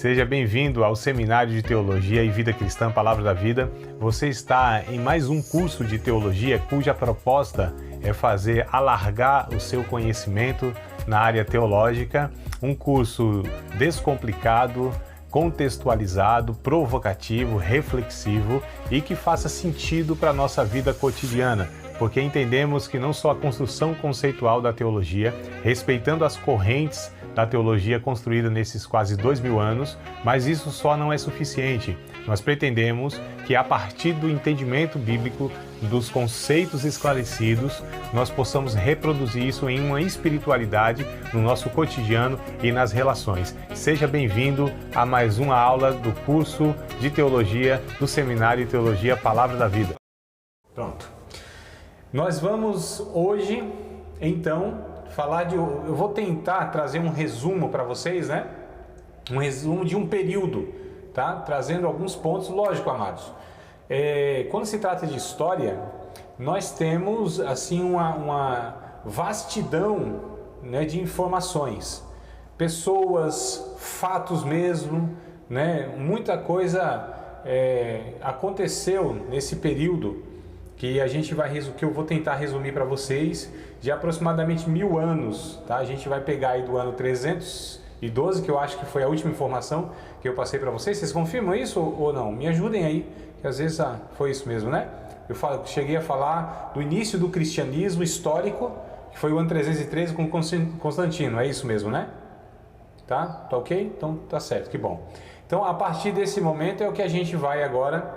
Seja bem-vindo ao Seminário de Teologia e Vida Cristã Palavra da Vida. Você está em mais um curso de teologia cuja proposta é fazer alargar o seu conhecimento na área teológica, um curso descomplicado, contextualizado, provocativo, reflexivo e que faça sentido para a nossa vida cotidiana, porque entendemos que não só a construção conceitual da teologia, respeitando as correntes da teologia construída nesses quase 2000 anos, mas isso só não é suficiente. Nós pretendemos que a partir do entendimento bíblico, dos conceitos esclarecidos, nós possamos reproduzir isso em uma espiritualidade no nosso cotidiano e nas relações. Seja bem-vindo a mais uma aula do curso de teologia do Seminário de Teologia Palavra da Vida. Pronto. Nós vamos hoje, então, eu vou tentar trazer um resumo para vocês, né? Um resumo de um período, tá? Trazendo alguns pontos, lógico, amados. Quando se trata de história, nós temos, assim, uma vastidão, né, de informações. Pessoas, fatos mesmo, né? Muita coisa aconteceu nesse período que eu vou tentar resumir para vocês, de aproximadamente 1000 anos, tá? A gente vai pegar aí do ano 312, que eu acho que foi a última informação que eu passei para vocês. Vocês confirmam isso ou não? Me ajudem aí, que às vezes foi isso mesmo, né? Cheguei a falar do início do cristianismo histórico, que foi o ano 313 com Constantino, é isso mesmo, né? Tá ok? Então tá certo, que bom. Então, a partir desse momento é o que a gente vai agora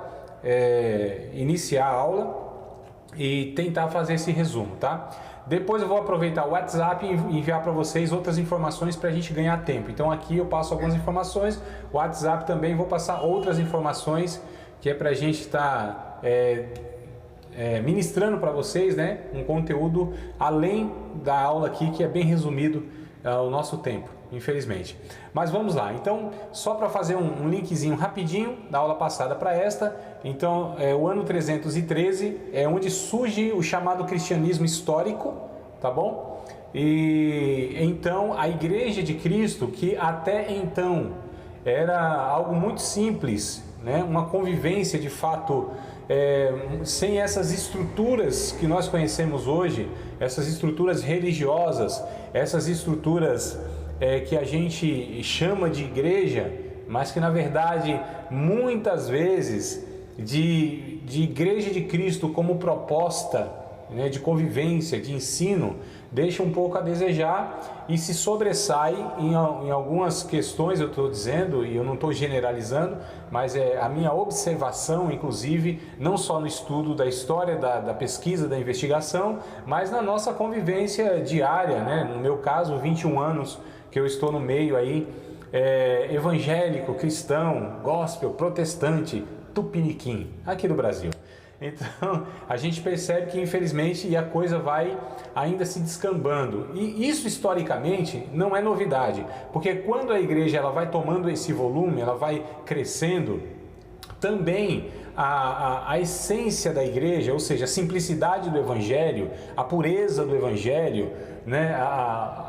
iniciar a aula e tentar fazer esse resumo, tá? Depois eu vou aproveitar o WhatsApp e enviar para vocês outras informações para a gente ganhar tempo. Então aqui eu passo algumas informações, o WhatsApp também vou passar outras informações que é para a gente estar ministrando para vocês, né? Um conteúdo além da aula aqui que é bem resumido o nosso tempo, infelizmente. Mas vamos lá, então só para fazer um linkzinho rapidinho da aula passada para esta. Então o ano 313 é onde surge o chamado cristianismo histórico, tá bom? E então a Igreja de Cristo, que até então era algo muito simples, né? Uma convivência de fato sem essas estruturas que nós conhecemos hoje, essas estruturas religiosas, essas estruturas que a gente chama de igreja, mas que na verdade muitas vezes de Igreja de Cristo como proposta, né, de convivência, de ensino, deixa um pouco a desejar e se sobressai em algumas questões, eu estou dizendo, e eu não estou generalizando, mas é a minha observação, inclusive, não só no estudo da história, da pesquisa, da investigação, mas na nossa convivência diária, né? No meu caso, 21 anos que eu estou no meio aí, evangélico, cristão, gospel, protestante, tupiniquim, aqui no Brasil. Então, a gente percebe que, infelizmente, a coisa vai ainda se descambando. E isso, historicamente, não é novidade, porque quando a igreja ela vai tomando esse volume, ela vai crescendo, também a essência da igreja, ou seja, a simplicidade do evangelho, a pureza do evangelho, né?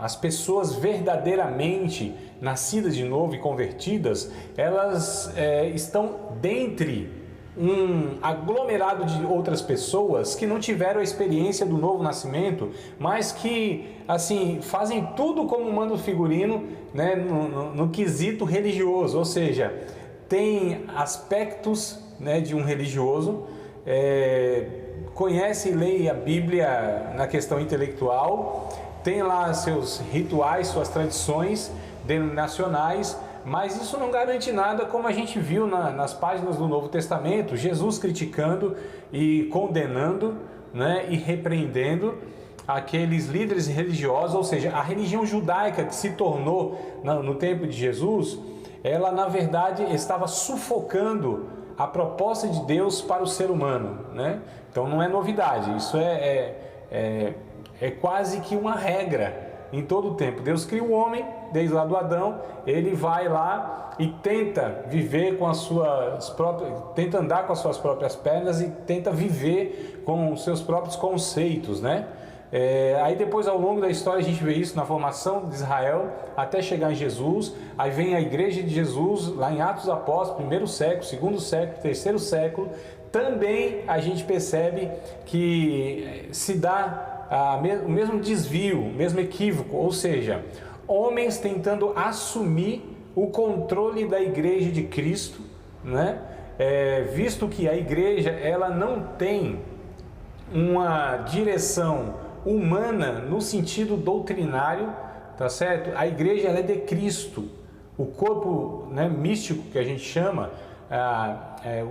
As pessoas verdadeiramente nascidas de novo e convertidas, elas estão dentre um aglomerado de outras pessoas que não tiveram a experiência do novo nascimento, mas que, assim, fazem tudo como manda o figurino, né, no quesito religioso, ou seja, tem aspectos, né, de um religioso, conhece e lê a Bíblia na questão intelectual, tem lá seus rituais, suas tradições denominacionais, mas isso não garante nada, como a gente viu nas páginas do Novo Testamento, Jesus criticando e condenando, né, e repreendendo aqueles líderes religiosos, ou seja, a religião judaica que se tornou no tempo de Jesus, ela na verdade estava sufocando a proposta de Deus para o ser humano, né? Então não é novidade, isso é quase que uma regra em todo o tempo. Deus cria o homem, desde lá do Adão, ele vai lá e tenta viver com tenta andar com as suas próprias pernas e tenta viver com os seus próprios conceitos, né? Aí depois, ao longo da história, a gente vê isso na formação de Israel até chegar em Jesus. Aí vem a igreja de Jesus lá em Atos dos Apóstolos, primeiro século, segundo século, terceiro século. Também a gente percebe que se dá o mesmo desvio, o mesmo equívoco, ou seja, homens tentando assumir o controle da igreja de Cristo, né? Visto que a igreja ela não tem uma direção humana no sentido doutrinário, tá certo? A igreja ela é de Cristo, o corpo, né, místico que a gente chama,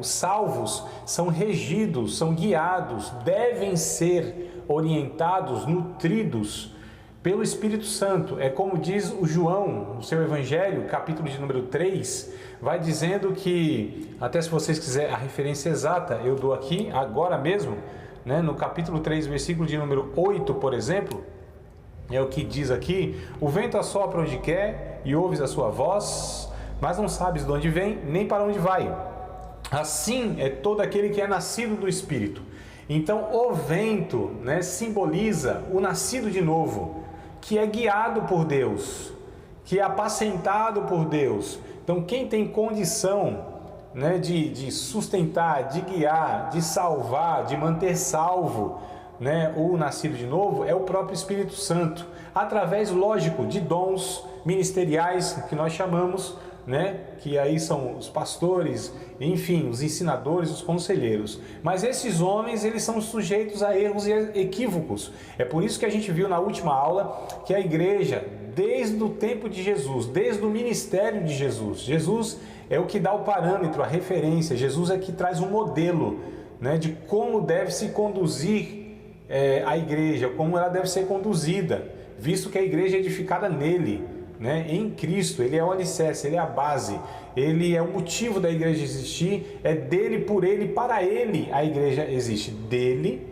os salvos são regidos, são guiados, devem ser orientados, nutridos pelo Espírito Santo. É como diz o João no seu Evangelho, capítulo de número 3, vai dizendo que, até se vocês quiserem a referência exata, eu dou aqui, agora mesmo, né, no capítulo 3, versículo de número 8, por exemplo, é o que diz aqui: o vento assopra onde quer e ouves a sua voz, mas não sabes de onde vem, nem para onde vai. Assim é todo aquele que é nascido do Espírito. Então o vento, né, simboliza o nascido de novo, que é guiado por Deus, que é apacentado por Deus. Então quem tem condição, né, de sustentar, de guiar, de salvar, de manter salvo, né, o nascido de novo é o próprio Espírito Santo, através, lógico, de dons ministeriais que nós chamamos, né, que aí são os pastores, enfim, os ensinadores, os conselheiros. Mas esses homens, eles são sujeitos a erros e equívocos. É por isso que a gente viu na última aula que a igreja, desde o tempo de Jesus, desde o ministério de Jesus, Jesus é o que dá o parâmetro, a referência. Jesus é que traz um modelo, né, de como deve se conduzir a igreja, como ela deve ser conduzida, visto que a igreja é edificada nele, né, em Cristo. Ele é o alicerce, ele é a base, ele é o motivo da igreja existir. É dele, por ele, para ele a igreja existe. Dele,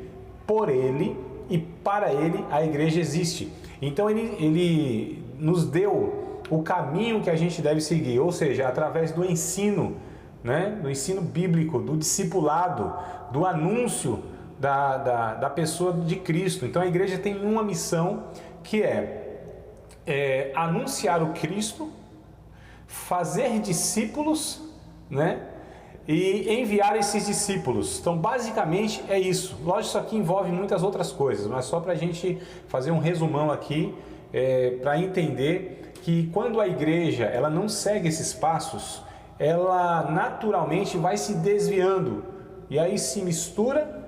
por ele e para ele a igreja existe. Então ele nos deu o caminho que a gente deve seguir, ou seja, através do ensino, né, do ensino bíblico, do discipulado, do anúncio da pessoa de Cristo. Então a igreja tem uma missão que é anunciar o Cristo, fazer discípulos, né, e enviar esses discípulos. Então basicamente é isso. Lógico, isso aqui envolve muitas outras coisas, mas só para a gente fazer um resumão aqui, para entender que quando a igreja ela não segue esses passos, ela naturalmente vai se desviando, e aí se mistura,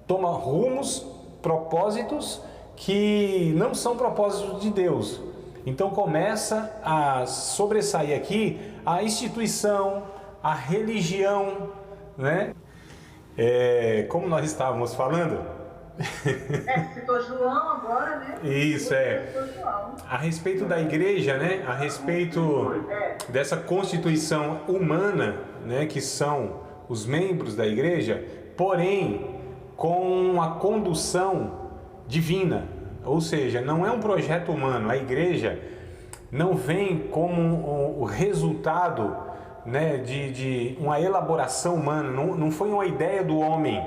toma rumos, propósitos que não são propósitos de Deus. Então começa a sobressair aqui a instituição, a religião, né? Como nós estávamos falando, citou João agora, né? Isso, a respeito da igreja, né? A respeito dessa constituição humana, né? Que são os membros da igreja, porém com a condução divina, ou seja, não é um projeto humano. A igreja não vem como o resultado, né, de uma elaboração humana, não foi uma ideia do homem.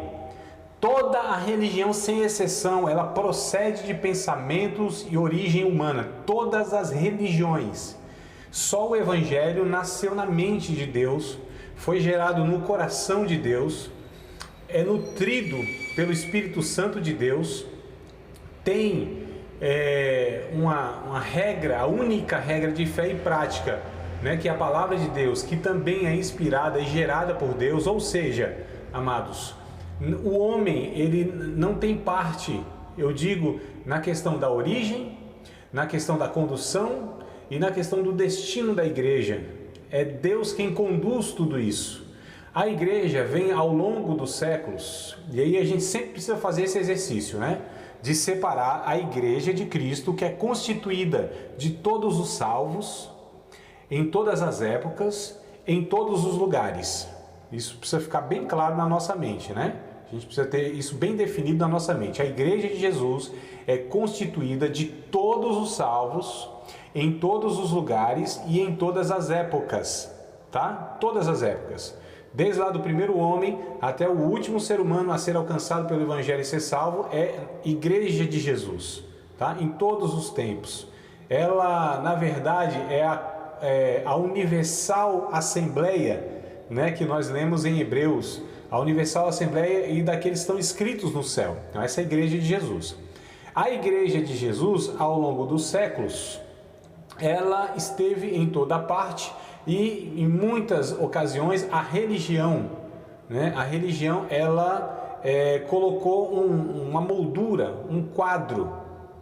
Toda a religião, sem exceção, ela procede de pensamentos e origem humana. Todas as religiões. Só o Evangelho nasceu na mente de Deus, foi gerado no coração de Deus, é nutrido pelo Espírito Santo de Deus, tem uma regra, a única regra de fé e prática, né, que é a palavra de Deus, que também é inspirada e gerada por Deus. Ou seja, amados, o homem ele não tem parte, eu digo, na questão da origem, na questão da condução e na questão do destino da igreja. É Deus quem conduz tudo isso. A igreja vem ao longo dos séculos, e aí a gente sempre precisa fazer esse exercício, né? De separar a igreja de Cristo, que é constituída de todos os salvos, em todas as épocas, em todos os lugares. Isso precisa ficar bem claro na nossa mente, né? A gente precisa ter isso bem definido na nossa mente. A igreja de Jesus é constituída de todos os salvos, em todos os lugares e em todas as épocas, tá? Todas as épocas. Desde lá do primeiro homem até o último ser humano a ser alcançado pelo Evangelho e ser salvo, é Igreja de Jesus, tá? Em todos os tempos. Ela, na verdade, é a Universal Assembleia, né, que nós lemos em Hebreus, a Universal Assembleia e daqueles que estão inscritos no céu. Então, essa é a Igreja de Jesus. A Igreja de Jesus, ao longo dos séculos, ela esteve em toda parte e, em muitas ocasiões, a religião, né, ela colocou uma moldura, um quadro,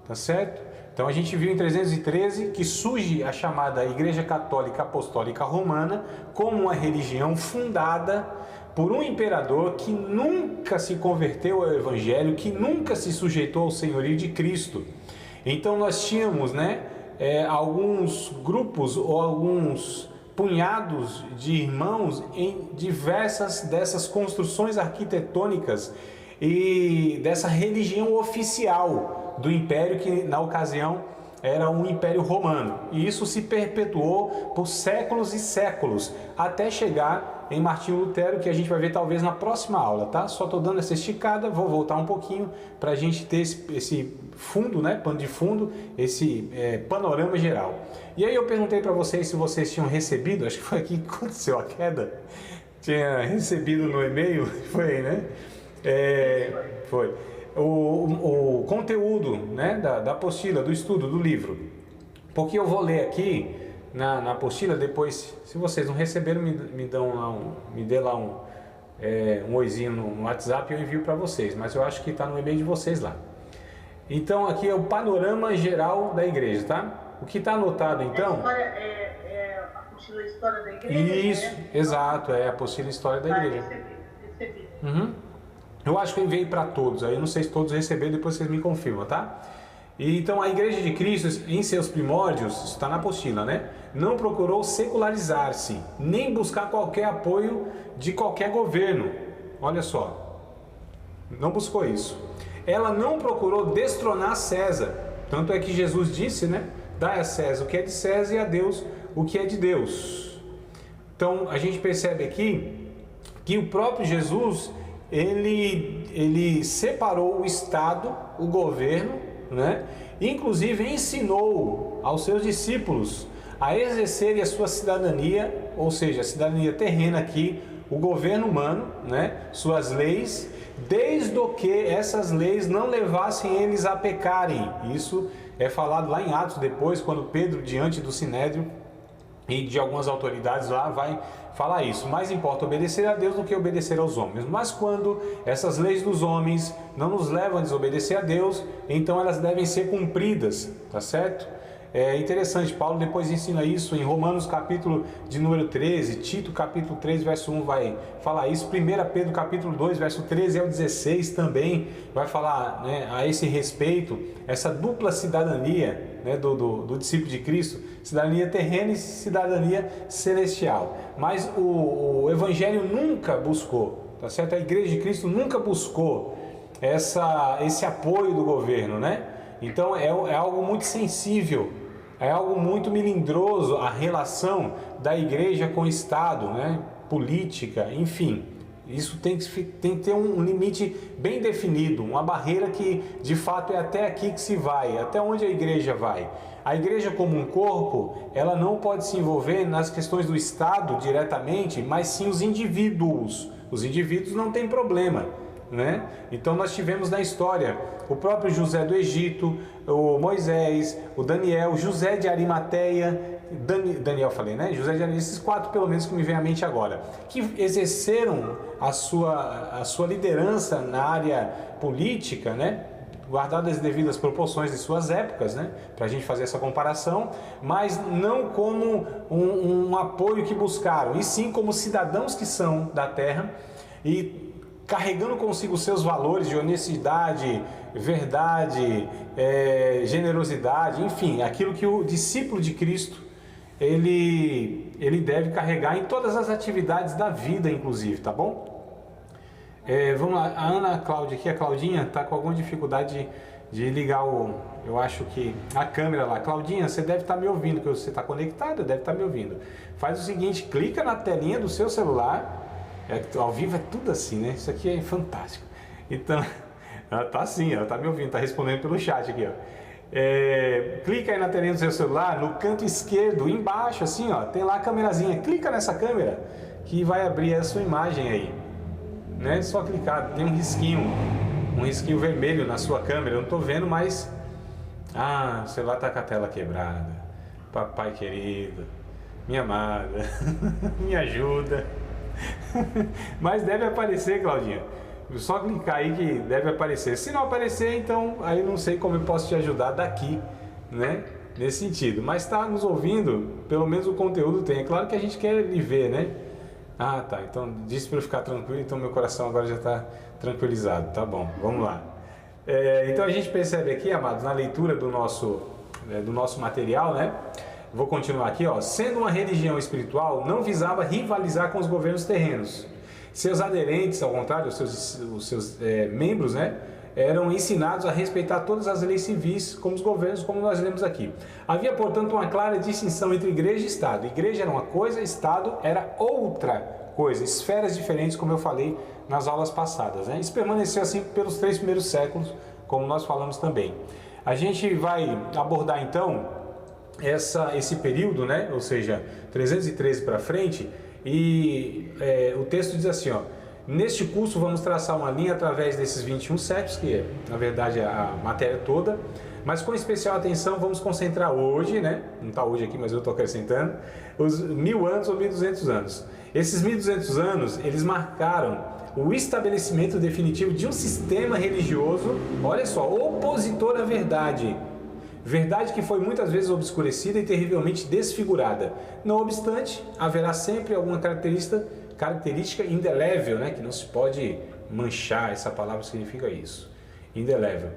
tá certo? Então a gente viu em 313 que surge a chamada Igreja Católica Apostólica Romana como uma religião fundada por um imperador que nunca se converteu ao Evangelho, que nunca se sujeitou ao senhorio de Cristo. Então nós tínhamos, né, alguns grupos ou alguns punhados de irmãos em diversas dessas construções arquitetônicas e dessa religião oficial do império, que na ocasião era um império romano, e isso se perpetuou por séculos e séculos, até chegar em Martinho Lutero, que a gente vai ver talvez na próxima aula, tá? Só estou dando essa esticada, vou voltar um pouquinho para a gente ter esse fundo, né? Pano de fundo, esse panorama geral. E aí eu perguntei para vocês se vocês tinham recebido, acho que foi aqui que aconteceu a queda, tinha recebido no e-mail, foi, né? Foi. O conteúdo, né, da apostila, do estudo, do livro, porque eu vou ler aqui na apostila, depois, se vocês não receberam, me dê lá um oizinho no WhatsApp e eu envio para vocês, mas eu acho que está no e-mail de vocês lá. Então aqui é o panorama geral da igreja, tá? O que está anotado então... A apostila História da Igreja? Isso, exato, é a apostila História da Igreja. Recebi. Uhum. Eu acho que eu enviei para todos, aí eu não sei se todos receberam, depois vocês me confirmam, tá? E, então a Igreja de Cristo, em seus primórdios, está na apostila, né? Não procurou secularizar-se, nem buscar qualquer apoio de qualquer governo. Olha só, não buscou isso. Ela não procurou destronar César, tanto é que Jesus disse, né? Dai a César o que é de César e a Deus o que é de Deus. Então a gente percebe aqui que o próprio Jesus... Ele separou o Estado, o governo, né? Inclusive ensinou aos seus discípulos a exercerem a sua cidadania, ou seja, a cidadania terrena aqui, o governo humano, né? Suas leis, desde que essas leis não levassem eles a pecarem. Isso é falado lá em Atos depois, quando Pedro, diante do Sinédrio e de algumas autoridades lá, vai falar isso. Mais importa obedecer a Deus do que obedecer aos homens. Mas quando essas leis dos homens não nos levam a desobedecer a Deus, então elas devem ser cumpridas, tá certo? É interessante, Paulo depois ensina isso em Romanos capítulo de número 13, Tito capítulo 3, verso 1 vai falar isso, 1 Pedro capítulo 2, verso 13 ao 16 também vai falar, né, a esse respeito, essa dupla cidadania, né, do discípulo de Cristo, cidadania terrena e cidadania celestial. Mas o Evangelho nunca buscou, tá certo? A Igreja de Cristo nunca buscou esse apoio do governo, né? Então é algo muito sensível, é algo muito melindroso a relação da igreja com o Estado, né? Política, enfim. Isso tem que ter um limite bem definido, uma barreira que de fato é até aqui que se vai, até onde a igreja vai. A igreja como um corpo, ela não pode se envolver nas questões do Estado diretamente, mas sim os indivíduos. Os indivíduos não tem problema, né? Então nós tivemos na história o próprio José do Egito, o Moisés, o Daniel, José de Arimateia, Daniel falei, né? José de Arimateia, esses quatro pelo menos que me vem à mente agora, que exerceram a sua liderança na área política, né? Guardadas as devidas proporções de suas épocas, né? Para a gente fazer essa comparação, mas não como um apoio que buscaram, e sim como cidadãos que são da terra e carregando consigo seus valores de honestidade, verdade, generosidade, enfim, aquilo que o discípulo de Cristo ele deve carregar em todas as atividades da vida, inclusive, tá bom? Vamos lá, a Ana Cláudia aqui, a Claudinha, está com alguma dificuldade de ligar eu acho que a câmera lá. Claudinha, você deve estar me ouvindo, que você está conectada, deve estar me ouvindo. Faz o seguinte, clica na telinha do seu celular, Ao vivo é tudo assim, né? Isso aqui é fantástico. Então, ela tá assim, ela tá me ouvindo, tá respondendo pelo chat aqui, ó. Clica aí na telinha do seu celular, no canto esquerdo, embaixo, assim, ó, tem lá a câmerazinha. Clica nessa câmera que vai abrir a sua imagem aí, né? Só clicar, tem um risquinho vermelho na sua câmera. Eu não tô vendo, mas o celular tá com a tela quebrada. Papai querido, minha amada, me ajuda. Mas deve aparecer, Claudinha. Só clicar aí que deve aparecer. Se não aparecer, então aí não sei como eu posso te ajudar daqui, né? Nesse sentido. Mas está nos ouvindo, pelo menos o conteúdo tem. É claro que a gente quer lhe ver, né? Tá. Então disse para eu ficar tranquilo, então meu coração agora já está tranquilizado. Tá bom, vamos lá. Então a gente percebe aqui, amados, na leitura do nosso material, né? Vou continuar aqui, ó. Sendo uma religião espiritual, não visava rivalizar com os governos terrenos. Seus aderentes, ao contrário, os seus membros, né, eram ensinados a respeitar todas as leis civis, como os governos, como nós lemos aqui. Havia, portanto, uma clara distinção entre igreja e Estado. Igreja era uma coisa, Estado era outra coisa, esferas diferentes, como eu falei nas aulas passadas, né? Isso permaneceu assim pelos 3 primeiros séculos, como nós falamos também. A gente vai abordar, então, esse período, né? Ou seja, 313 para frente, e o texto diz assim, ó: neste curso vamos traçar uma linha através desses 21 séculos, que é, na verdade, a matéria toda, mas com especial atenção vamos concentrar hoje, né? Não está hoje aqui, mas eu estou acrescentando, os 1000 anos ou 1200 anos. Esses 1200 anos, eles marcaram o estabelecimento definitivo de um sistema religioso, olha só, opositor à verdade. Verdade que foi muitas vezes obscurecida e terrivelmente desfigurada. Não obstante, haverá sempre alguma característica indelével, né? Que não se pode manchar, essa palavra significa isso, indelével.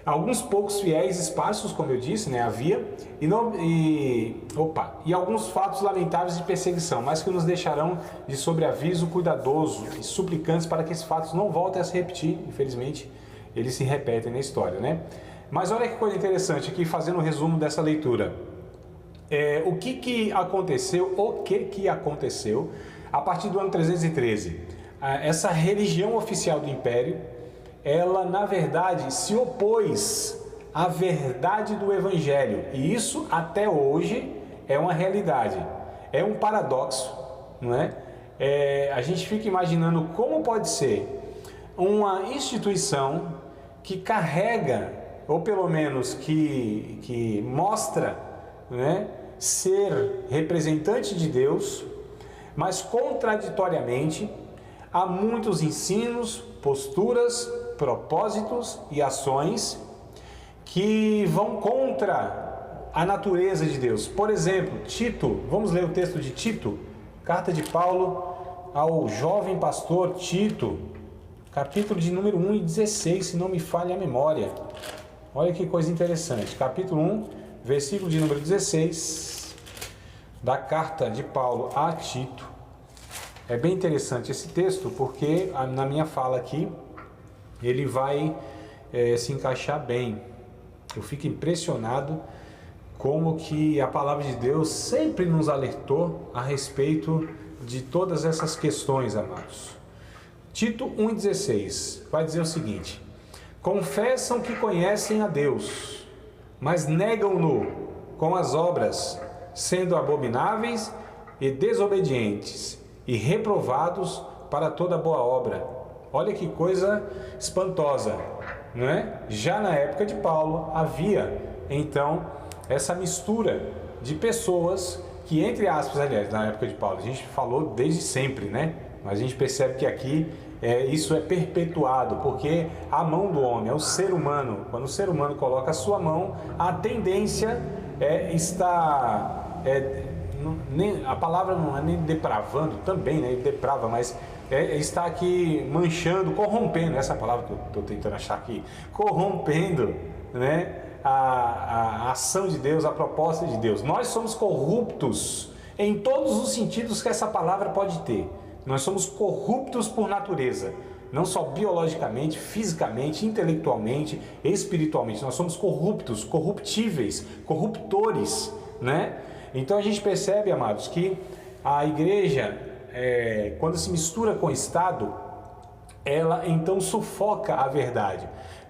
Alguns poucos fiéis esparsos, como eu disse, né? Havia, e alguns fatos lamentáveis de perseguição, mas que nos deixarão de sobreaviso cuidadoso e suplicantes para que esses fatos não voltem a se repetir. Infelizmente, eles se repetem na história, né? Mas olha que coisa interessante aqui, fazendo um resumo dessa leitura. O que aconteceu a partir do ano 313? Essa religião oficial do Império, ela na verdade se opôs à verdade do Evangelho. E isso até hoje é uma realidade. É um paradoxo, não é? A gente fica imaginando como pode ser uma instituição que carrega, ou pelo menos que mostra, né, ser representante de Deus, mas contraditoriamente há muitos ensinos, posturas, propósitos e ações que vão contra a natureza de Deus. Por exemplo, Tito, vamos ler o texto de Tito, carta de Paulo ao jovem pastor Tito, capítulo de número 1 e 16, se não me falha a memória. Olha que coisa interessante, capítulo 1, versículo de número 16, da carta de Paulo a Tito. É bem interessante esse texto, porque na minha fala aqui, ele vai se encaixar bem. Eu fico impressionado como que a palavra de Deus sempre nos alertou a respeito de todas essas questões, amados. Tito 1,16 vai dizer o seguinte: confessam que conhecem a Deus, mas negam-no com as obras, sendo abomináveis e desobedientes e reprovados para toda boa obra. Olha que coisa espantosa, não é? Já na época de Paulo havia então essa mistura de pessoas que, entre aspas, aliás, na época de Paulo, a gente falou desde sempre, né? Mas a gente percebe que aqui isso é perpetuado, porque a mão do homem, é o ser humano. Quando o ser humano coloca a sua mão, a tendência a palavra não é nem depravando, também, né? Ele deprava, mas está aqui manchando, corrompendo, essa palavra que eu estou tentando achar aqui, corrompendo, né? A ação de Deus, a proposta de Deus. Nós somos corruptos em todos os sentidos que essa palavra pode ter. Nós somos corruptos por natureza, não só biologicamente, fisicamente, intelectualmente, espiritualmente. Nós somos corruptos, corruptíveis, corruptores, né? Então a gente percebe, amados, que a igreja quando se mistura com o Estado, ela então sufoca a verdade.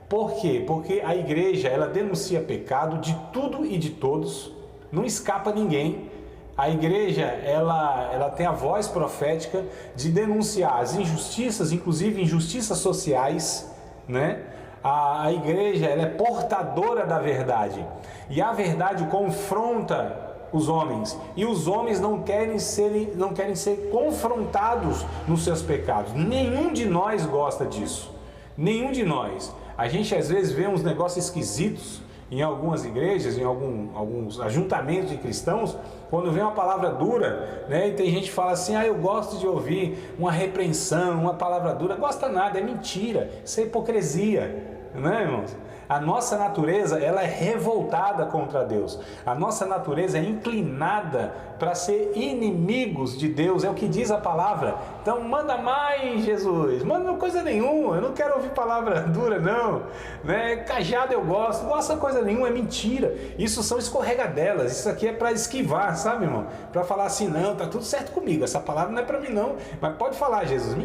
Por quê? Porque a igreja, ela denuncia pecado de tudo e de todos, não escapa ninguém. A igreja, ela tem a voz profética de denunciar as injustiças, inclusive injustiças sociais, né? A igreja, ela é portadora da verdade, e a verdade confronta os homens, e os homens não querem ser confrontados nos seus pecados. Nenhum de nós gosta disso, nenhum de nós. A gente às vezes vê uns negócios esquisitos em algumas igrejas, em alguns ajuntamentos de cristãos, quando vem uma palavra dura, né? E tem gente que fala assim: eu gosto de ouvir uma repreensão, uma palavra dura. Gosta nada, é mentira, isso é hipocrisia, né, irmãos? A nossa natureza, ela é revoltada contra Deus. A nossa natureza é inclinada para ser inimigos de Deus, é o que diz a palavra. Então manda mais, Jesus, manda coisa nenhuma, eu não quero ouvir palavra dura não, né? Cajado eu gosto, não gosto de coisa nenhuma, é mentira. Isso são escorregadelas, isso aqui é para esquivar, sabe, irmão? Para falar assim: não, tá tudo certo comigo, essa palavra não é para mim não, mas pode falar, Jesus.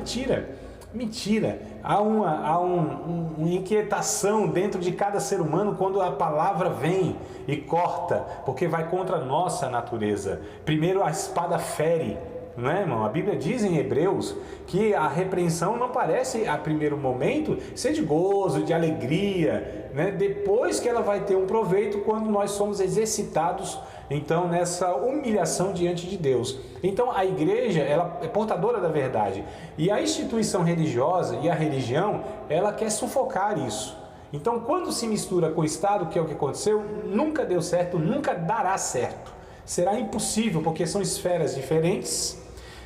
Mentira, há uma inquietação dentro de cada ser humano quando a palavra vem e corta, porque vai contra a nossa natureza. Primeiro a espada fere, não é, irmão? A Bíblia diz em Hebreus que a repreensão não parece a primeiro momento ser de gozo, de alegria, né? Depois que ela vai ter um proveito quando nós somos exercitados então nessa humilhação diante de Deus. Então a igreja, ela é portadora da verdade, e a instituição religiosa e a religião, ela quer sufocar isso. Então quando se mistura com o Estado, que é o que aconteceu, nunca deu certo, nunca dará certo, será impossível, porque são esferas diferentes,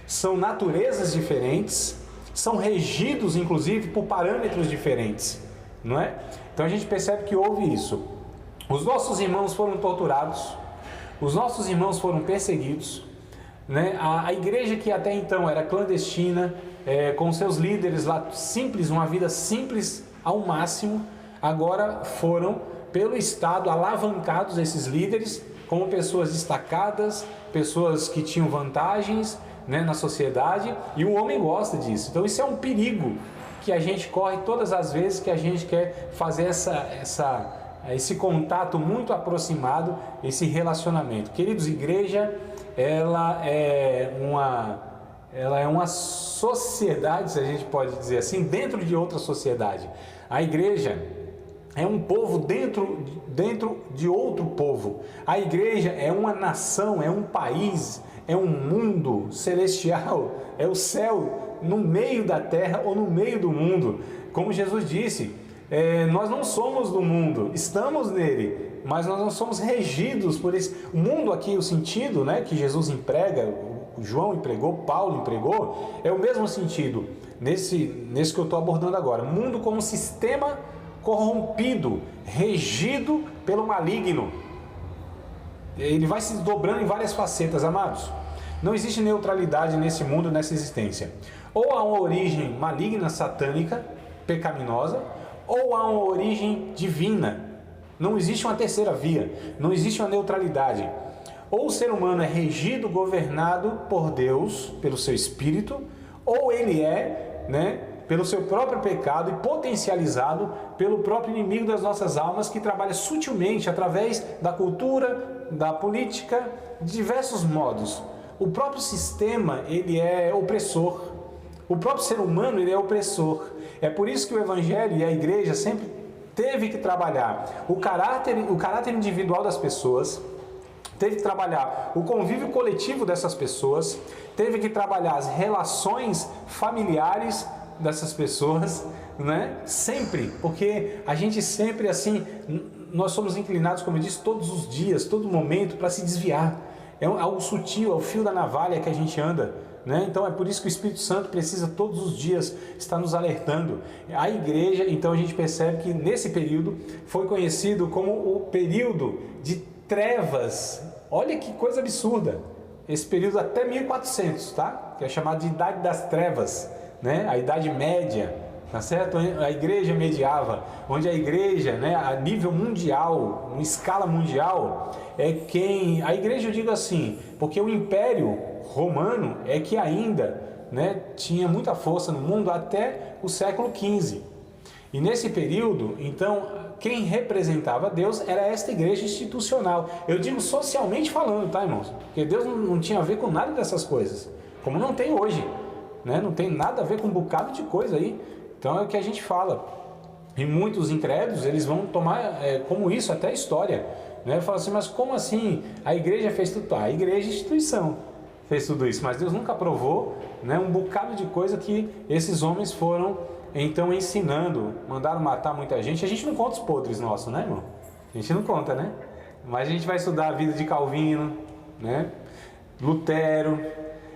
são naturezas diferentes, são regidos inclusive por parâmetros diferentes, não é? Então a gente percebe que houve isso. Os nossos irmãos foram torturados, os nossos irmãos foram perseguidos, né? A igreja que até então era clandestina, com seus líderes lá simples, uma vida simples ao máximo, agora foram pelo Estado alavancados, esses líderes, como pessoas destacadas, pessoas que tinham vantagens, né, na sociedade, e o homem gosta disso. Então isso é um perigo que a gente corre todas as vezes que a gente quer fazer esse contato muito aproximado, esse relacionamento. Queridos, igreja, ela é uma sociedade, se a gente pode dizer assim, dentro de outra sociedade. A igreja é um povo dentro de outro povo. A igreja é uma nação, é um país, é um mundo celestial, é o céu no meio da terra ou no meio do mundo. Como Jesus disse, nós não somos do mundo, estamos nele, mas nós não somos regidos por esse o mundo aqui. O sentido, né, que Jesus emprega, o João empregou, Paulo empregou, é o mesmo sentido nesse que eu estou abordando agora. Mundo como sistema corrompido, regido pelo maligno. Ele vai se dobrando em várias facetas, amados. Não existe neutralidade nesse mundo, nessa existência. Ou há uma origem maligna, satânica, pecaminosa, ou há uma origem divina. Não existe uma terceira via, não existe uma neutralidade. Ou o ser humano é regido, governado por Deus, pelo seu espírito, ou ele é, né, pelo seu próprio pecado e potencializado pelo próprio inimigo das nossas almas, que trabalha sutilmente através da cultura, da política, de diversos modos. O próprio sistema, ele é opressor. O próprio ser humano, ele é opressor. É por isso que o Evangelho e a igreja sempre teve que trabalhar o caráter individual das pessoas, teve que trabalhar o convívio coletivo dessas pessoas, teve que trabalhar as relações familiares dessas pessoas, né? Sempre, porque a gente sempre assim, nós somos inclinados, como eu disse, todos os dias, todo momento, para se desviar. É algo sutil, é o fio da navalha que a gente anda, né? Então é por isso que o Espírito Santo precisa todos os dias estar nos alertando. A igreja, então a gente percebe que nesse período foi conhecido como o período de trevas. Olha que coisa absurda, esse período até 1400, tá? Que é chamado de Idade das Trevas, né? A Idade Média, tá certo? A igreja mediava, onde a igreja, né, a nível mundial, em escala mundial, a igreja, eu digo assim, porque o império Romano é que ainda, né, tinha muita força no mundo até o século XV. E nesse período, então, quem representava Deus era esta igreja institucional. Eu digo socialmente falando, tá, irmãos? Porque Deus não tinha a ver com nada dessas coisas, como não tem hoje, né? Não tem nada a ver com um bocado de coisa aí. Então é o que a gente fala. E muitos incrédulos, eles vão tomar como isso até a história, né? Fala assim, mas como assim? A igreja fez tudo? A igreja, instituição, fez tudo isso. Mas Deus nunca aprovou, né, um bocado de coisa que esses homens foram, então, ensinando. Mandaram matar muita gente. A gente não conta os podres nossos, né, irmão? A gente não conta, né? Mas a gente vai estudar a vida de Calvino, né? Lutero.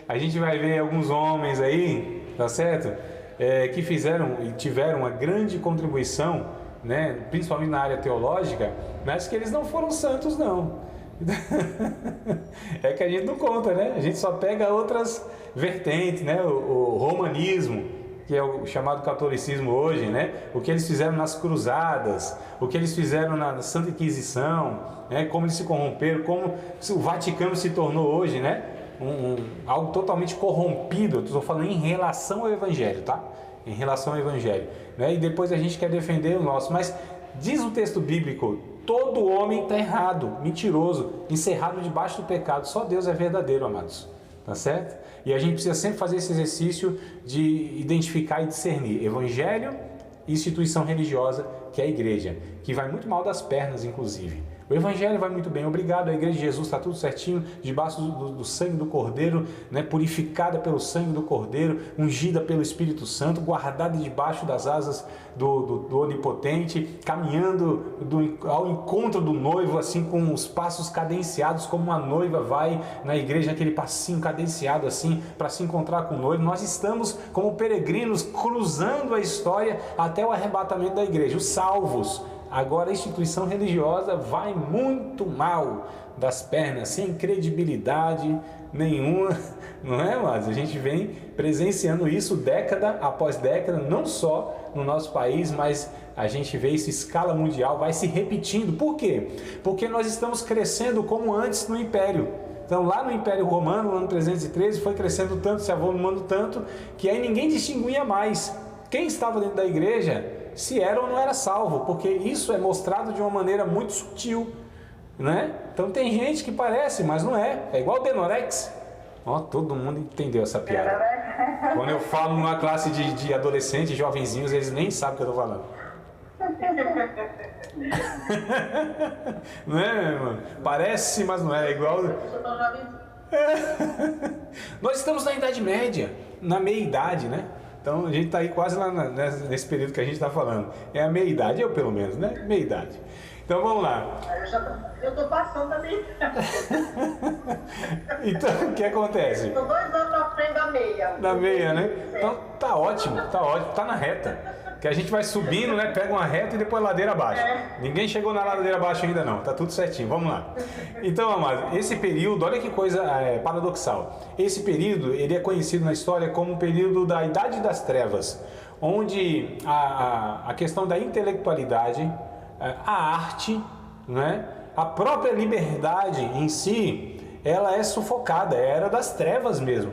A gente vai ver alguns homens aí, tá certo? Que fizeram e tiveram uma grande contribuição, né, principalmente na área teológica, mas que eles não foram santos, não. É que a gente não conta, né? A gente só pega outras vertentes, né? O romanismo, que é o chamado catolicismo hoje, né? O que eles fizeram nas cruzadas, o que eles fizeram na Santa Inquisição, né? Como eles se corromperam, como o Vaticano se tornou hoje, né? Algo totalmente corrompido. Eu estou falando em relação ao Evangelho, tá? Em relação ao Evangelho, né? E depois a gente quer defender o nosso, mas diz o texto bíblico: todo homem está errado, mentiroso, encerrado debaixo do pecado. Só Deus é verdadeiro, amados, tá certo? E a gente precisa sempre fazer esse exercício de identificar e discernir Evangelho e instituição religiosa, que é a igreja, que vai muito mal das pernas, inclusive. O Evangelho vai muito bem, obrigado, a igreja de Jesus está tudo certinho, debaixo do sangue do Cordeiro, né, purificada pelo sangue do Cordeiro, ungida pelo Espírito Santo, guardada debaixo das asas do Onipotente, caminhando ao encontro do noivo, assim, com os passos cadenciados, como uma noiva vai na igreja, aquele passinho cadenciado assim, para se encontrar com o noivo. Nós estamos como peregrinos cruzando a história até o arrebatamento da igreja, os salvos. Agora a instituição religiosa vai muito mal das pernas, sem credibilidade nenhuma, não é, mas a gente vem presenciando isso década após década, não só no nosso país, mas a gente vê isso em escala mundial, vai se repetindo. Por quê? Porque nós estamos crescendo como antes no Império. Então lá no Império Romano, no ano 313, foi crescendo tanto, se avolumando tanto, que aí ninguém distinguia mais quem estava dentro da igreja, se era ou não era salvo, porque isso é mostrado de uma maneira muito sutil, né? Então tem gente que parece, mas não é. É igual o Denorex. Ó, todo mundo entendeu essa piada. Quando eu falo numa classe de adolescentes, jovenzinhos, eles nem sabem o que eu estou falando. Não é, mano? Parece, mas não é. Igual... Nós estamos na Idade Média, na meia-idade, né? Então a gente está aí quase lá nesse período que a gente está falando. É a meia-idade, eu pelo menos, né? Meia-idade. Então vamos lá. Eu estou passando da meia-idade. Então o que acontece? Estou 2 anos na frente da meia. Da meia, né? Então tá ótimo, tá na reta. Que a gente vai subindo, né? Pega uma reta e depois ladeira abaixo. Ninguém chegou na ladeira abaixo ainda não, tá tudo certinho, vamos lá. Então, amado, esse período, olha que coisa paradoxal. Esse período, ele é conhecido na história como o período da Idade das Trevas, onde a questão da intelectualidade, a arte, né? A própria liberdade em si, ela é sufocada, é a era das trevas mesmo.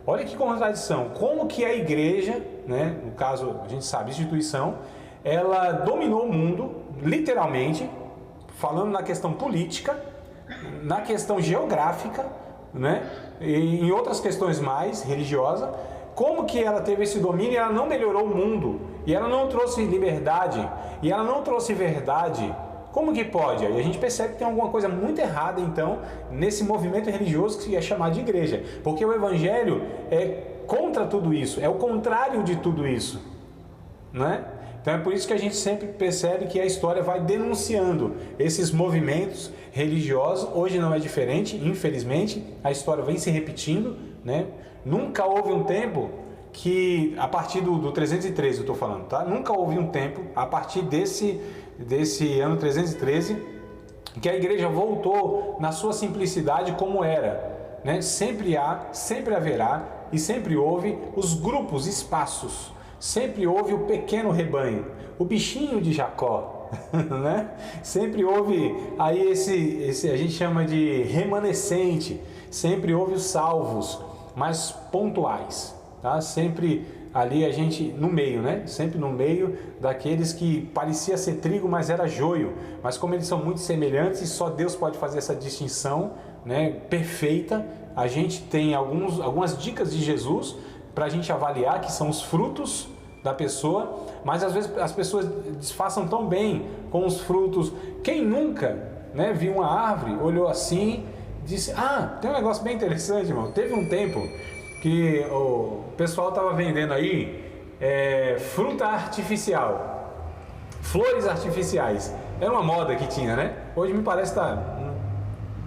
Olha que contradição, como que a igreja, né, no caso a gente sabe, instituição, ela dominou o mundo, literalmente, falando na questão política, na questão geográfica, né, e em outras questões mais religiosas. Como que ela teve esse domínio e ela não melhorou o mundo, e ela não trouxe liberdade, e ela não trouxe verdade? Como que pode? Aí a gente percebe que tem alguma coisa muito errada, então, nesse movimento religioso que se é chamado de igreja. Porque o Evangelho é contra tudo isso, é o contrário de tudo isso, né? Então é por isso que a gente sempre percebe que a história vai denunciando esses movimentos religiosos. Hoje não é diferente, infelizmente, a história vem se repetindo, né? Nunca houve um tempo que, a partir do 313 eu estou falando, tá? Nunca houve um tempo, a partir desse ano 313, que a igreja voltou na sua simplicidade como era, né? Sempre há, sempre haverá e sempre houve os grupos, espaços, sempre houve o pequeno rebanho, o bichinho de Jacó, né? Sempre houve aí esse a gente chama de remanescente, sempre houve os salvos, mas pontuais, tá? Sempre ali a gente no meio, né? Sempre no meio daqueles que parecia ser trigo, mas era joio. Mas como eles são muito semelhantes, só Deus pode fazer essa distinção, né, perfeita. A gente tem algumas dicas de Jesus para a gente avaliar, que são os frutos da pessoa, mas às vezes as pessoas disfarçam tão bem com os frutos. Quem nunca, né, viu uma árvore, olhou assim, disse: ah, tem um negócio bem interessante, irmão. Teve um tempo que o pessoal estava vendendo aí fruta artificial, flores artificiais. Era uma moda que tinha, né? Hoje me parece que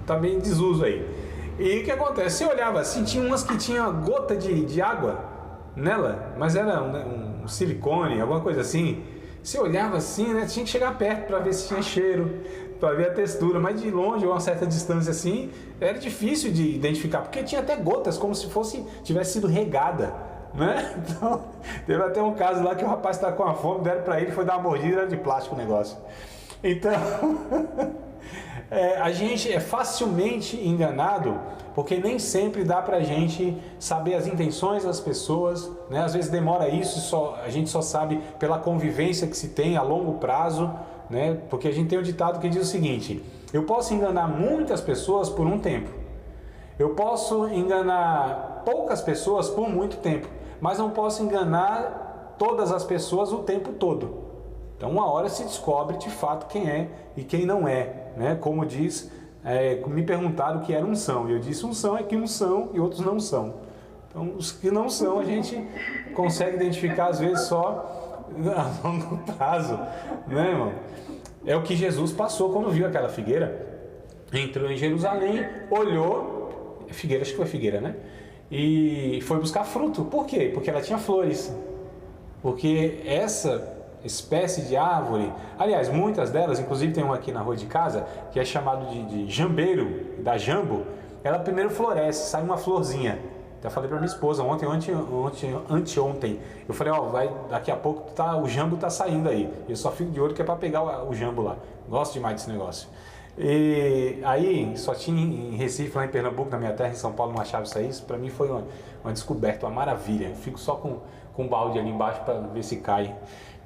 tá bem em desuso aí. E o que acontece? Você olhava assim, tinha umas que tinha gota de água nela, mas era um silicone, alguma coisa assim. Você olhava assim, né? Tinha que chegar perto para ver se tinha cheiro, para ver a textura, mas de longe, a uma certa distância assim, era difícil de identificar, porque tinha até gotas, como se tivesse sido regada, né? Então, teve até um caso lá que o rapaz estava com a fome, deram para ele, foi dar uma mordida, era de plástico o negócio. Então, a gente é facilmente enganado, porque nem sempre dá pra gente saber as intenções das pessoas, né? Às vezes demora isso, a gente só sabe pela convivência que se tem a longo prazo, né? Porque a gente tem um ditado que diz o seguinte: eu posso enganar muitas pessoas por um tempo, eu posso enganar poucas pessoas por muito tempo, mas não posso enganar todas as pessoas o tempo todo. Então uma hora se descobre de fato quem é e quem não é, né? Como diz, me perguntaram o que era unção, e eu disse: unção é que uns são e outros não são. Então os que não são a gente consegue identificar às vezes só a longo prazo, né, irmão? É o que Jesus passou quando viu aquela figueira. Entrou em Jerusalém, olhou, figueira, acho que foi figueira, né? E foi buscar fruto. Por quê? Porque ela tinha flores. Porque essa espécie de árvore, aliás, muitas delas, inclusive tem uma aqui na rua de casa, que é chamado de jambeiro, da jambo. Ela primeiro floresce, sai uma florzinha. Até falei pra minha esposa anteontem, eu falei: ó, daqui a pouco o jambo tá saindo aí. Eu só fico de olho que é pra pegar o jambo lá. Gosto demais desse negócio. E aí, só tinha em Recife, lá em Pernambuco, na minha terra, em São Paulo, não achava isso aí. Isso pra mim foi uma descoberta, uma maravilha. Eu fico só com um balde ali embaixo pra ver se cai.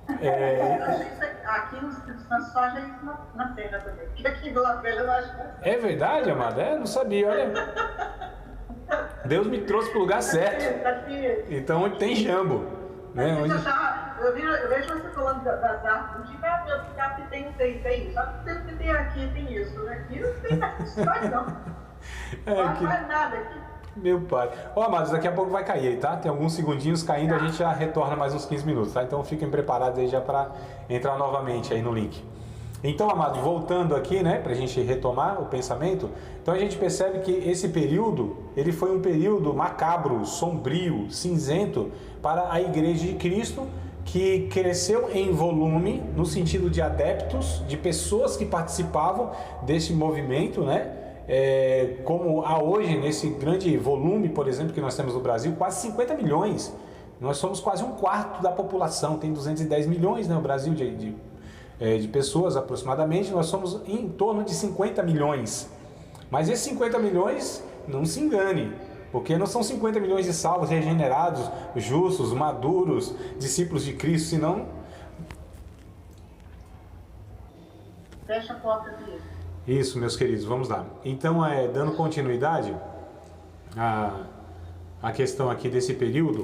Aqui no Espírito Santo só acha isso na terra também, porque aqui em Vila Velha eu acho que... É verdade, amado? Não sabia, olha. Deus me trouxe pro lugar certo. Então onde tem jambo, né? Eu vejo você falando das árvores, de aqui tem isso. Sabe que tem aqui, tem isso, né? Aqui não tem nada, não. Não faz nada aqui. Meu pai. Amados, daqui a pouco vai cair aí, tá? Tem alguns segundinhos caindo, a gente já retorna mais uns 15 minutos, tá? Então fiquem preparados aí já para entrar novamente aí no link. Então, amados, voltando aqui, né, pra gente retomar o pensamento, então a gente percebe que esse período, ele foi um período macabro, sombrio, cinzento para a Igreja de Cristo, que cresceu em volume, no sentido de adeptos, de pessoas que participavam desse movimento, né? Como há hoje, nesse grande volume, por exemplo, que nós temos no Brasil, quase 50 milhões. Nós somos quase um quarto da população, tem 210 milhões, né, no Brasil de pessoas aproximadamente, nós somos em torno de 50 milhões. Mas esses 50 milhões, não se engane, porque não são 50 milhões de salvos, regenerados, justos, maduros, discípulos de Cristo, senão... Fecha a porta aqui. Isso, meus queridos, vamos lá. Então, dando continuidade à questão aqui desse período,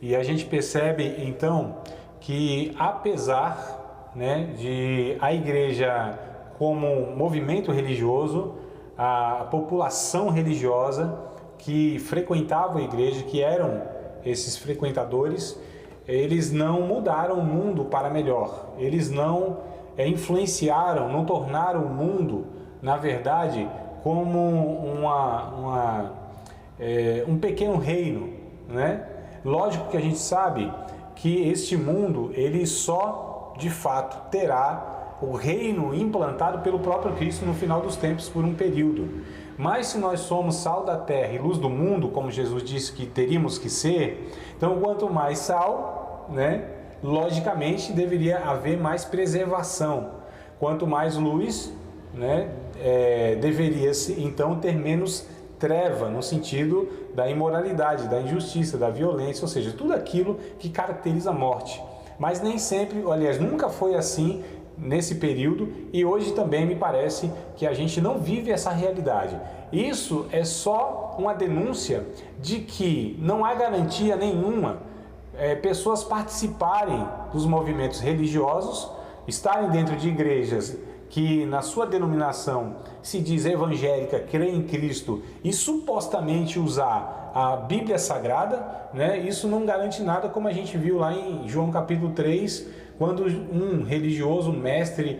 e a gente percebe, então, que apesar, né, de a igreja como movimento religioso, a população religiosa que frequentava a igreja, que eram esses frequentadores, eles não mudaram o mundo para melhor, eles não influenciaram, não tornaram o mundo, na verdade, como um pequeno reino, né? Lógico que a gente sabe que este mundo, ele só, de fato, terá o reino implantado pelo próprio Cristo no final dos tempos por um período. Mas se nós somos sal da terra e luz do mundo, como Jesus disse que teríamos que ser, então quanto mais sal, né? Logicamente deveria haver mais preservação. Quanto mais luz, né, deveria-se então ter menos treva, no sentido da imoralidade, da injustiça, da violência, ou seja, tudo aquilo que caracteriza a morte. Mas nem sempre, aliás, nunca foi assim nesse período, e hoje também me parece que a gente não vive essa realidade. Isso é só uma denúncia de que não há garantia nenhuma pessoas participarem dos movimentos religiosos, estarem dentro de igrejas que na sua denominação se diz evangélica, crê em Cristo e supostamente usar a Bíblia Sagrada, né? Isso não garante nada, como a gente viu lá em João capítulo 3, quando um religioso, um mestre,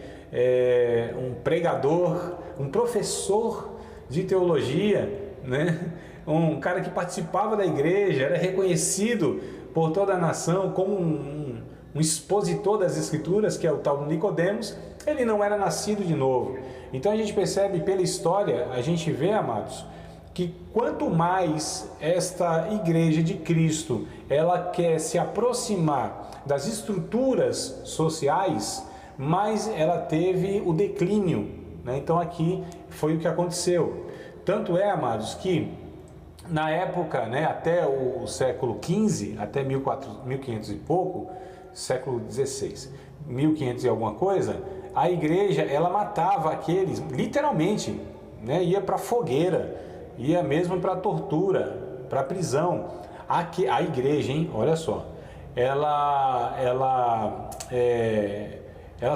um pregador, um professor de teologia, né? Um cara que participava da igreja, era reconhecido por toda a nação como um expositor das Escrituras, que é o tal Nicodemos, ele não era nascido de novo. Então a gente percebe pela história, a gente vê, amados, que quanto mais esta igreja de Cristo, ela quer se aproximar das estruturas sociais, mais ela teve o declínio, né? Então aqui foi o que aconteceu. Tanto é, amados, que na época, né, até o século XV, até 1500 e pouco, século XVI, 1500 e alguma coisa, a igreja, ela matava aqueles, literalmente, né, ia para fogueira, ia mesmo para tortura, para prisão. A igreja, hein, olha só, ela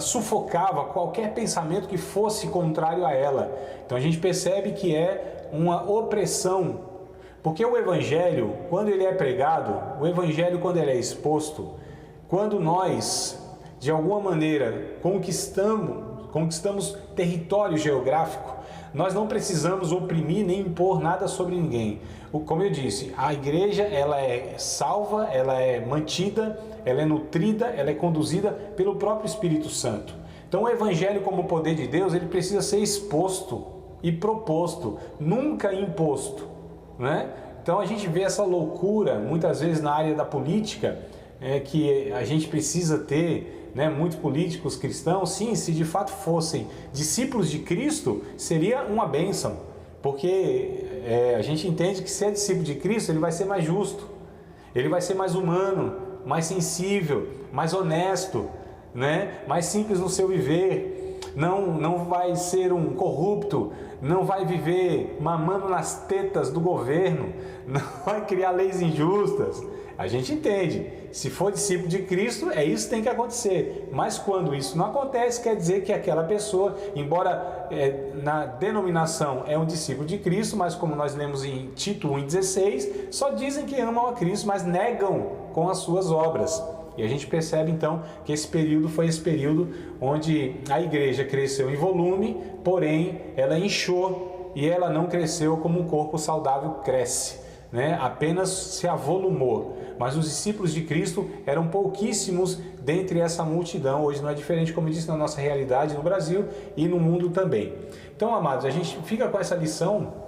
sufocava qualquer pensamento que fosse contrário a ela. Então a gente percebe que é uma opressão, porque o evangelho, quando ele é pregado, o evangelho, quando ele é exposto, quando nós, de alguma maneira, conquistamos território geográfico, nós não precisamos oprimir nem impor nada sobre ninguém. Como eu disse, a igreja, ela é salva, ela é mantida, ela é nutrida, ela é conduzida pelo próprio Espírito Santo. Então o evangelho, como poder de Deus, ele precisa ser exposto e proposto, nunca imposto, né? Então a gente vê essa loucura muitas vezes na área da política, que a gente precisa ter, né, muitos políticos cristãos. Sim, se de fato fossem discípulos de Cristo, seria uma bênção, porque a gente entende que se é discípulo de Cristo, ele vai ser mais justo, ele vai ser mais humano, mais sensível, mais honesto, né, mais simples no seu viver, não vai ser um corrupto, não vai viver mamando nas tetas do governo, não vai criar leis injustas. A gente entende, se for discípulo de Cristo, isso que tem que acontecer. Mas quando isso não acontece, quer dizer que aquela pessoa, embora na denominação é um discípulo de Cristo, mas como nós lemos em Tito 1,16, só dizem que amam a Cristo, mas negam com as suas obras. E a gente percebe então que esse período foi esse período onde a igreja cresceu em volume, porém ela inchou e ela não cresceu como um corpo saudável cresce, né? Apenas se avolumou. Mas os discípulos de Cristo eram pouquíssimos dentre essa multidão. Hoje não é diferente, como eu disse, na nossa realidade no Brasil e no mundo também. Então, amados, a gente fica com essa lição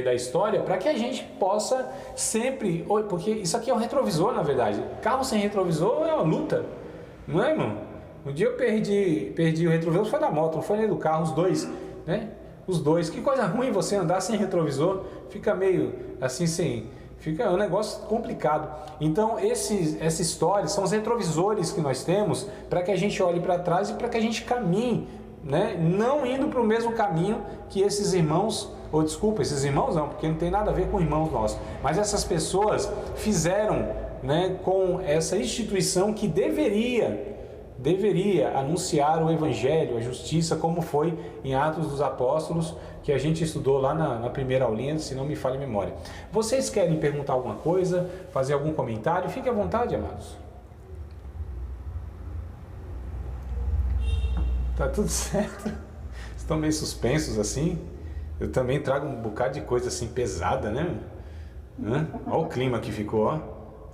da história para que a gente possa sempre, porque isso aqui é um retrovisor, na verdade. Carro sem retrovisor é uma luta, não é, irmão? Um dia eu perdi o retrovisor, foi da moto, não foi nem do carro, os dois, né? Os dois. Que coisa ruim você andar sem retrovisor, fica meio assim, fica um negócio complicado. Então essa história são os retrovisores que nós temos para que a gente olhe para trás e para que a gente caminhe, né? Não indo para o mesmo caminho que esses irmãos, esses irmãos não, porque não tem nada a ver com irmãos nossos, mas essas pessoas fizeram, né, com essa instituição que deveria anunciar o Evangelho, a justiça, como foi em Atos dos Apóstolos, que a gente estudou lá na primeira aulinha, se não me falha a memória. Vocês querem perguntar alguma coisa, fazer algum comentário? Fique à vontade, amados. Tá tudo certo? Estão meio suspensos assim? Eu também trago um bocado de coisa assim pesada, né? Olha o clima que ficou, ó.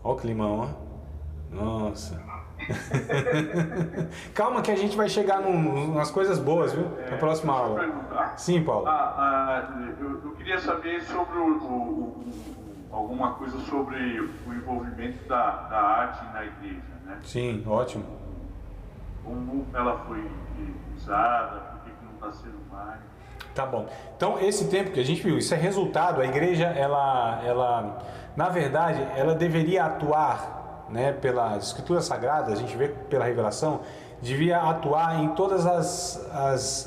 Olha o climão, ó. Nossa. Calma que a gente vai chegar nas coisas boas, viu? Na próxima aula. Perguntar. Sim, Paulo. Eu queria saber sobre alguma coisa sobre o envolvimento da arte na igreja, né? Sim, ótimo. Como ela foi usada, por que não está sendo mais? Tá bom. Então, esse tempo que a gente viu, isso é resultado, a igreja, ela na verdade, ela deveria atuar, né, pelas escrituras sagradas, a gente vê pela revelação, devia atuar em todos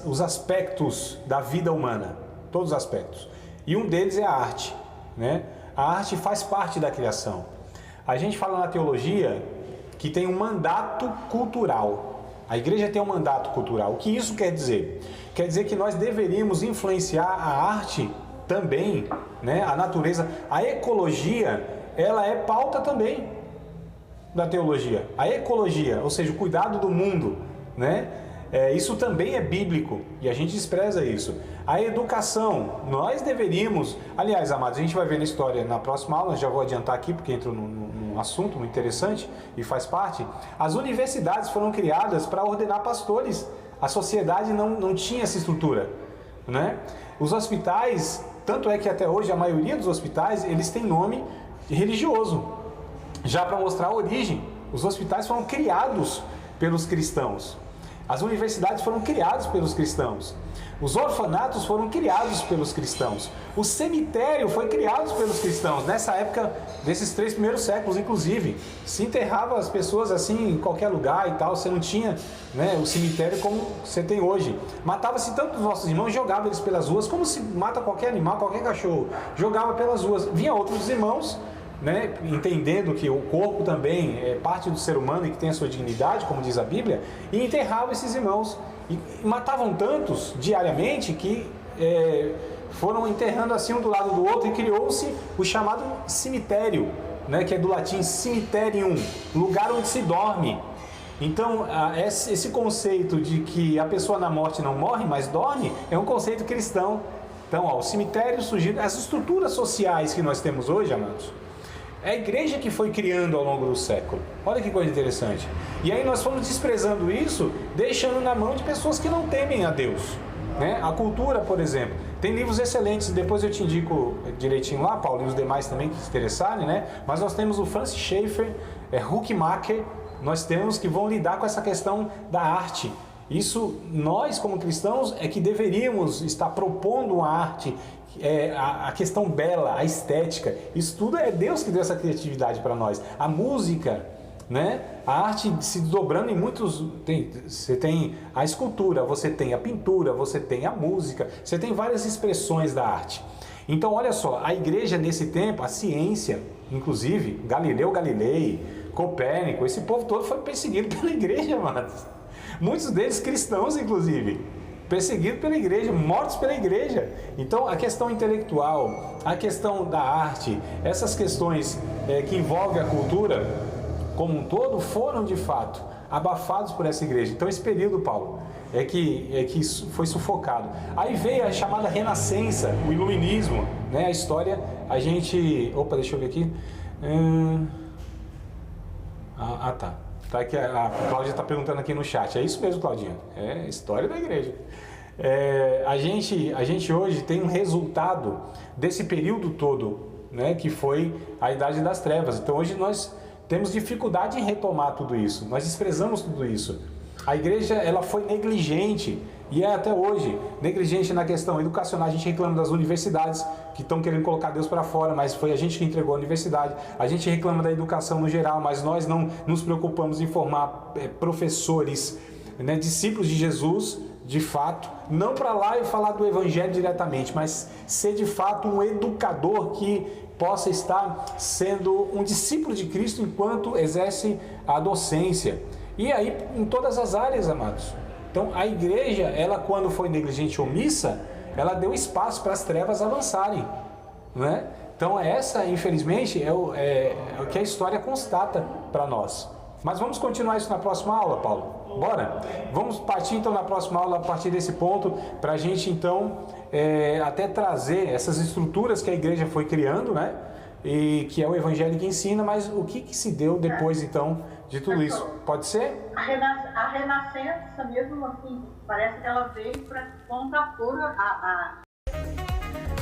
os aspectos da vida humana, todos os aspectos. E um deles é a arte, né? A arte faz parte da criação. A gente fala na teologia que tem um mandato cultural. A igreja tem um mandato cultural. O que isso quer dizer? Quer dizer que nós deveríamos influenciar a arte também, né? A natureza, a ecologia, ela é pauta também da teologia. A ecologia, ou seja, o cuidado do mundo, né? Isso também é bíblico e a gente despreza isso. A educação, nós deveríamos, aliás, amados, a gente vai ver na história na próxima aula, já vou adiantar aqui porque entra num assunto muito interessante e faz parte. As universidades foram criadas para ordenar pastores. A sociedade não tinha essa estrutura, né? Os hospitais, tanto é que até hoje a maioria dos hospitais, eles têm nome religioso. Já para mostrar a origem, os hospitais foram criados pelos cristãos. As universidades foram criadas pelos cristãos. Os orfanatos foram criados pelos cristãos. O cemitério foi criado pelos cristãos. Nessa época, desses 3 primeiros séculos, inclusive, se enterrava as pessoas assim em qualquer lugar e tal. Você não tinha, né, o cemitério como você tem hoje. Matava-se tanto os nossos irmãos, jogava eles pelas ruas, como se mata qualquer animal, qualquer cachorro. Jogava pelas ruas. Vinha outros irmãos, né, entendendo que o corpo também é parte do ser humano e que tem a sua dignidade, como diz a Bíblia, e enterravam esses irmãos. E matavam tantos diariamente que foram enterrando assim um do lado do outro e criou-se o chamado cemitério, né, que é do latim cimiterium, lugar onde se dorme. Então, esse conceito de que a pessoa na morte não morre, mas dorme, é um conceito cristão. Então, o cemitério surgiu, as estruturas sociais que nós temos hoje, amados, é a igreja que foi criando ao longo do século. Olha que coisa interessante. E aí nós fomos desprezando isso, deixando na mão de pessoas que não temem a Deus, né? A cultura, por exemplo, tem livros excelentes, depois eu te indico direitinho lá, Paulo, e os demais também que se interessarem, né? Mas nós temos o Francis Schaeffer, Huckmacher, nós temos que vão lidar com essa questão da arte. Isso, nós como cristãos, é que deveríamos estar propondo uma arte, a questão bela, a estética. Isso tudo é Deus que deu essa criatividade para nós. A música, né? A arte se desdobrando em muitos... Você tem a escultura, você tem a pintura, você tem a música, você tem várias expressões da arte. Então, olha só, a igreja nesse tempo, a ciência, inclusive, Galileu Galilei, Copérnico, esse povo todo foi perseguido pela igreja, mano. Muitos deles cristãos, inclusive, perseguidos pela igreja, mortos pela igreja. Então, a questão intelectual, a questão da arte, essas questões que envolvem a cultura como um todo, foram de fato abafados por essa igreja. Então, esse período, Paulo, é que isso foi sufocado. Aí veio a chamada Renascença, o Iluminismo, né? A história, a gente... Opa, deixa eu ver aqui. Tá. Tá, que a Cláudia está perguntando aqui no chat. É isso mesmo, Claudinha. É história da igreja. A gente hoje tem um resultado desse período todo, né, que foi a Idade das Trevas. Então hoje nós temos dificuldade em retomar tudo isso. Nós desprezamos tudo isso. A igreja, ela foi negligente, e é até hoje negligente na questão educacional. A gente reclama das universidades que estão querendo colocar Deus para fora, mas foi a gente que entregou a universidade. A gente reclama da educação no geral, mas nós não nos preocupamos em formar professores, né, discípulos de Jesus, de fato, não para lá e falar do evangelho diretamente, mas ser de fato um educador que possa estar sendo um discípulo de Cristo enquanto exerce a docência. E aí, em todas as áreas, amados. Então, a igreja, ela quando foi negligente e omissa, ela deu espaço para as trevas avançarem, né? Então, essa, infelizmente, é o que a história constata para nós. Mas vamos continuar isso na próxima aula, Paulo? Bora? Vamos partir, então, na próxima aula, a partir desse ponto, para a gente, então, até trazer essas estruturas que a igreja foi criando, né? E que é o evangelho que ensina, mas o que se deu depois, então, de tudo isso? Pode ser? A renascença mesmo, assim, parece que ela veio para contrapor a...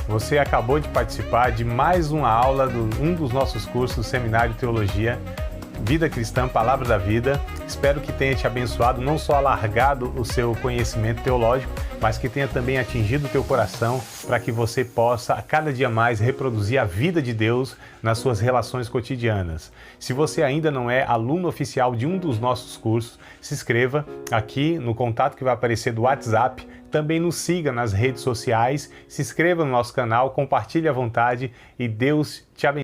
Você acabou de participar de mais uma aula de um dos nossos cursos do Seminário de Teologia Vida Cristã, Palavra da Vida. Espero que tenha te abençoado, não só alargado o seu conhecimento teológico, mas que tenha também atingido o teu coração para que você possa, a cada dia mais, reproduzir a vida de Deus nas suas relações cotidianas. Se você ainda não é aluno oficial de um dos nossos cursos, se inscreva aqui no contato que vai aparecer do WhatsApp. Também nos siga nas redes sociais, se inscreva no nosso canal, compartilhe à vontade e Deus te abençoe.